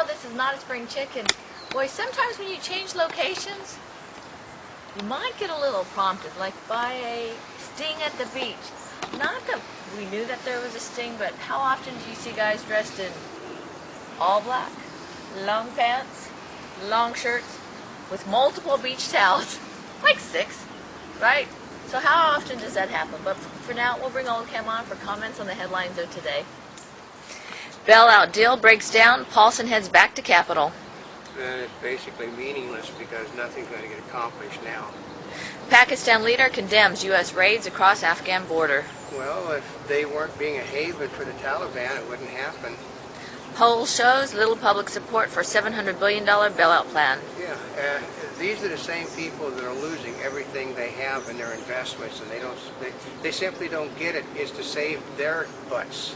no, this is not a spring chicken. Boy, sometimes when you change locations, you might get a little prompted, like by a sting at the beach. Not that we knew that there was a sting, but how often do you see guys dressed in all black, long pants, long shirts, with multiple beach towels? Like 6, right? So how often does that happen? But for now, we'll bring Oldecam on for comments on the headlines of today. Bailout deal breaks down, Paulson heads back to Capitol. Then it's basically meaningless because nothing's going to get accomplished now. Pakistan leader condemns U.S. raids across Afghan border. Well, if they weren't being a haven for the Taliban, it wouldn't happen. Poll shows little public support for $700 billion bailout plan. Yeah, these are the same people that are losing everything they have in their investments, and they simply don't get it. It's to save their butts.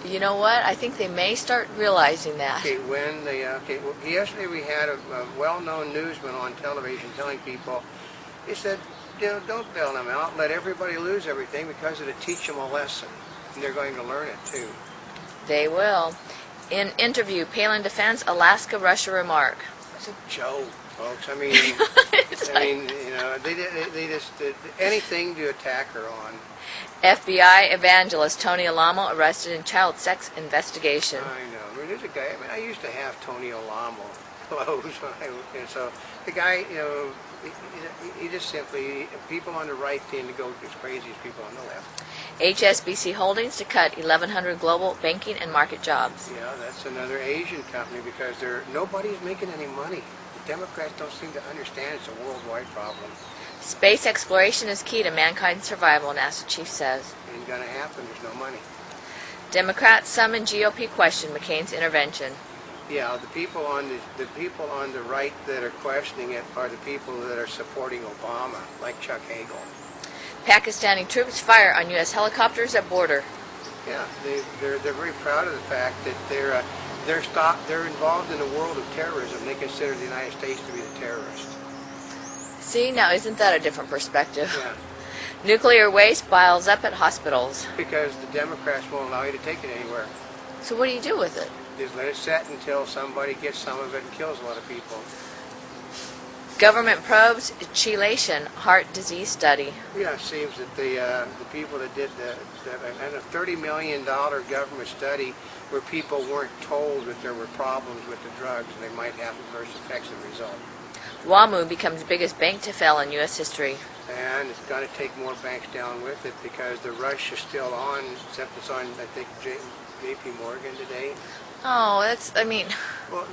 You know what? I think they may start realizing that. Okay, yesterday we had a well-known newsman on television telling people, he said, don't bail them out, let everybody lose everything because it'll teach them a lesson, and they're going to learn it too. They will. In interview, Palin defends Alaska-Russia remark. It's a joke, folks. I mean, they just did anything to attack her on. FBI evangelist Tony Alamo arrested in child sex investigation. I know. I mean, there's a guy. I mean, I used to have Tony Alamo clothes, and so the guy, he just simply, people on the right tend to go as crazy as people on the left. HSBC Holdings to cut 1,100 global banking and market jobs. Yeah, that's another Asian company because nobody's making any money. The Democrats don't seem to understand it's a worldwide problem. Space exploration is key to mankind's survival, NASA chief says. Ain't gonna happen. There's no money. Democrats summon GOP question McCain's intervention. Yeah, the people on the right that are questioning it are the people that are supporting Obama, like Chuck Hagel. Pakistani troops fire on U.S. helicopters at border. Yeah, they're very proud of the fact that they're involved in a world of terrorism. They consider the United States to be the terrorist. See, now isn't that a different perspective? Yeah. Nuclear waste piles up at hospitals. Because the Democrats won't allow you to take it anywhere. So what do you do with it? Just let it set until somebody gets some of it and kills a lot of people. Government probes chelation heart disease study. Yeah, it seems that the people that did the $30 million government study where people weren't told that there were problems with the drugs and they might have adverse effects as a result. WAMU becomes biggest bank to fail in U.S. history. And it's got to take more banks down with it because the rush is still on, except it's on, I think, JP Morgan today. Oh, Well,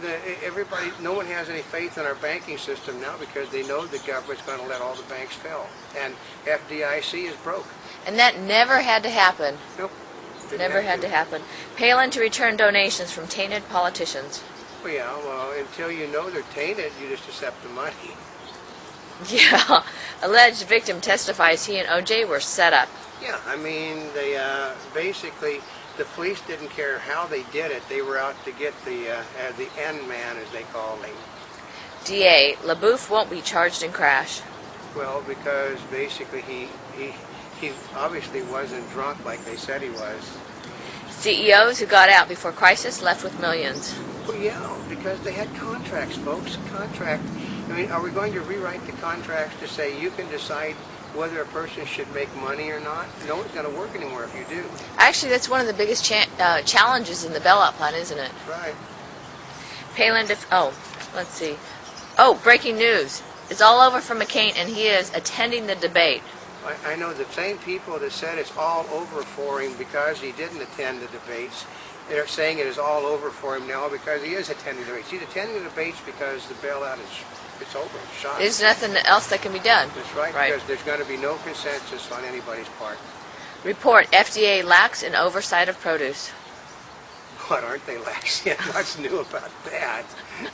no one has any faith in our banking system now because they know the government's going to let all the banks fail. And FDIC is broke. And that never had to happen. Nope. Never had to happen. Palin to return donations from tainted politicians. Well, yeah, well, until you know they're tainted, you just accept the money. Yeah. Alleged victim testifies he and O.J. were set up. Yeah, I mean, they basically, the police didn't care how they did it. They were out to get the end man, as they call him. DA, LaBouffe won't be charged in crash. Well, because basically he obviously wasn't drunk like they said he was. CEOs who got out before crisis left with millions. Well, yeah, because they had contracts, folks. I mean, are we going to rewrite the contracts to say you can decide whether a person should make money or not? No one's going to work anymore if you do. Actually, that's one of the biggest challenges in the bailout plan, isn't it? Right. Palin let's see. Oh, breaking news. It's all over for McCain, and he is attending the debate. I know the same people that said it's all over for him because he didn't attend the debates. They're saying it is all over for him now because he is attending the debates. He's attending the debates because the bailout it's over. It's shot. There's nothing else that can be done. That's right, because there's going to be no consensus on anybody's part. Report, FDA lacks in oversight of produce. What, aren't they lax? Yeah, what's new about that?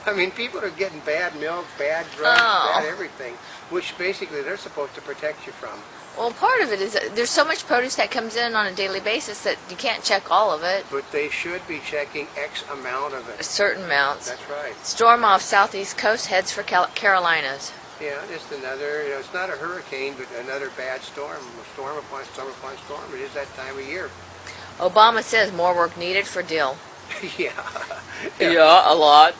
I mean, people are getting bad milk, bad drugs, bad everything, which basically they're supposed to protect you from. Well, part of it is there's so much produce that comes in on a daily basis that you can't check all of it. But they should be checking X amount of it. Certain amounts. That's right. Storm off southeast coast heads for Carolinas. Yeah, just another, it's not a hurricane, but another bad storm. Storm upon storm upon storm. It is that time of year. Obama says more work needed for deal. Yeah. Yeah, a lot.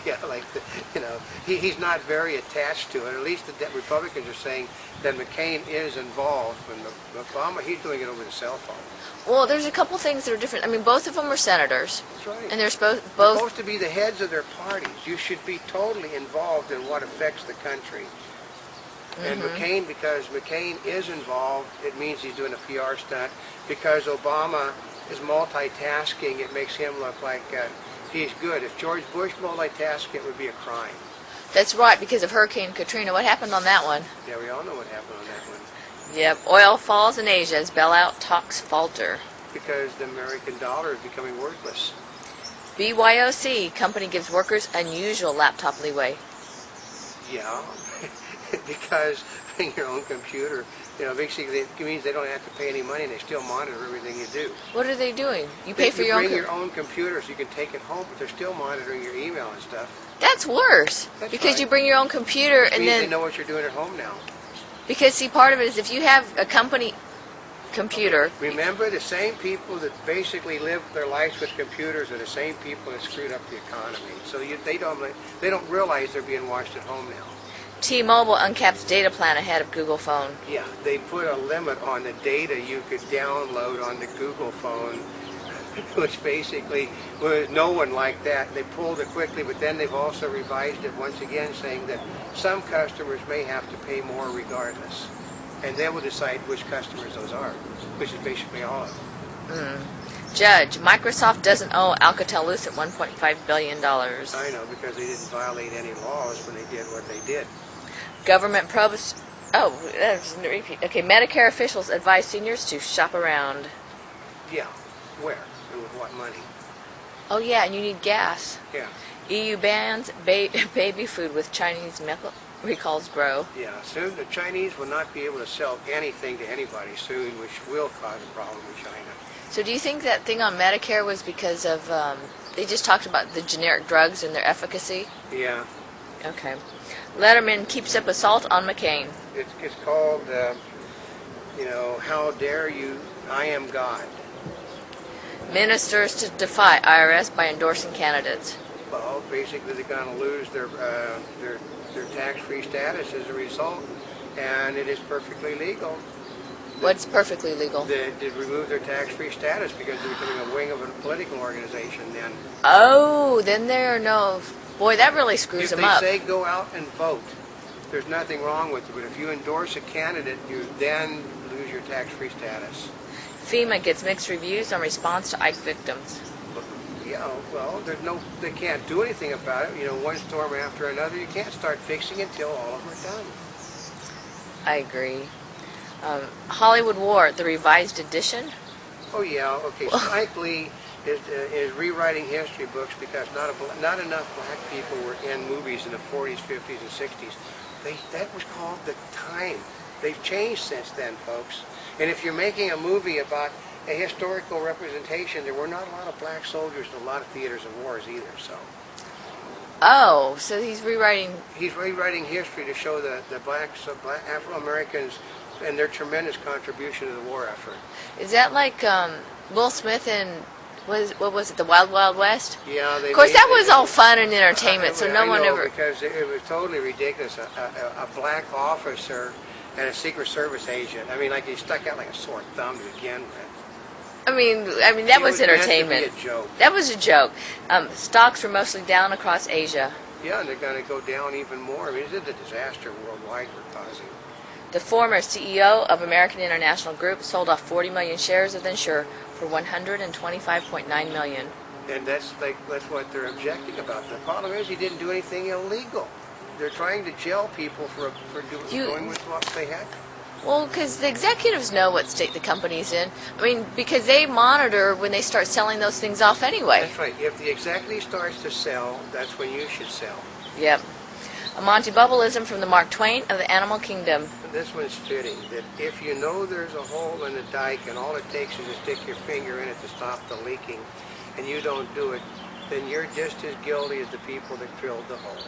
Yeah, like he's not very attached to it. At least the Republicans are saying that McCain is involved. When Obama, he's doing it over the cell phone. Well, there's a couple things that are different. I mean, both of them are senators. That's right. And they're They're both. supposed to be the heads of their parties. You should be totally involved in what affects the country. And McCain, because McCain is involved, it means he's doing a PR stunt. Because Obama is multitasking, it makes him look like he's good. If George Bush multitasked, it would be a crime. That's right, because of Hurricane Katrina. What happened on that one? Yeah, we all know what happened on that one. Yep. Oil falls in Asia as bailout talks falter. Because the American dollar is becoming worthless. BYOC, company gives workers unusual laptop leeway. Yeah, because bring your own computer, basically it means they don't have to pay any money and they still monitor everything you do. What are they doing? You pay for your own computer? You bring your own computer so you can take it home, but they're still monitoring your email and stuff. That's worse. That's because right. you bring your own computer Which and means then... they know what you're doing at home now. Because, see, part of it is if you have a company computer... Remember, the same people that basically live their lives with computers are the same people that screwed up the economy. So they don't realize they're being watched at home now. T-Mobile uncaps data plan ahead of Google phone. Yeah, they put a limit on the data you could download on the Google phone, which basically was no one like that. They pulled it quickly, but then they've also revised it once again, saying that some customers may have to pay more regardless. And they will decide which customers those are, which is basically all of them. Judge, Microsoft doesn't owe Alcatel-Lucent $1.5 billion. I know, because they didn't violate any laws when they did what they did. Government probes... Oh, that was a repeat. Okay, Medicare officials advise seniors to shop around. Yeah, where? And with what money? Oh, yeah, and you need gas. Yeah. EU bans baby food with Chinese milk recalls grow. Yeah, soon the Chinese will not be able to sell anything to anybody soon, which will cause a problem with China. So do you think that thing on Medicare was because of... they just talked about the generic drugs and their efficacy? Yeah. Okay. Letterman keeps up assault on McCain. It's called, How Dare You, I Am God. Ministers to defy IRS by endorsing candidates. Well, basically they're going to lose their tax-free status as a result, and it is perfectly legal. What's perfectly legal? They remove their tax-free status because they're becoming a wing of a political organization then. Oh, then there are no... Boy, that really screws them up. If they say go out and vote, there's nothing wrong with it. But if you endorse a candidate, you then lose your tax-free status. FEMA gets mixed reviews on response to Ike victims. Yeah, well, they can't do anything about it. One storm after another. You can't start fixing until all of them are done. I agree. Hollywood War, the revised edition. Oh yeah, okay. Spike Lee is rewriting history books because not enough black people were in movies in the 40s, 50s, and 60s. That was called the time. They've changed since then, folks. And if you're making a movie about a historical representation, there were not a lot of black soldiers in a lot of theaters of wars either. So. Oh, so he's rewriting... He's rewriting history to show the black Afro-Americans and their tremendous contribution to the war effort. Is that like Will Smith in... What was it, the Wild Wild West? Yeah. Of course, that was all fun and entertainment, so no one ever... because it was totally ridiculous. A black officer and a Secret Service agent. I mean, like he stuck out like a sore thumb to begin with. I mean, that was entertainment. Meant to be a joke. That was a joke. Stocks were mostly down across Asia. Yeah, and they're going to go down even more. I mean, this is a disaster worldwide we're causing. The former CEO of American International Group sold off 40 million shares of Insure for $125.9 million. And that's what they're objecting about. The problem is he didn't do anything illegal. They're trying to jail people for going with what they had. Well, because the executives know what state the company's in. I mean, because they monitor when they start selling those things off anyway. That's right. If the executive starts to sell, that's when you should sell. Yep. A Monty Bubbleism from the Mark Twain of the Animal Kingdom. This one's fitting, that if you know there's a hole in the dike and all it takes is to stick your finger in it to stop the leaking, and you don't do it, then you're just as guilty as the people that drilled the hole.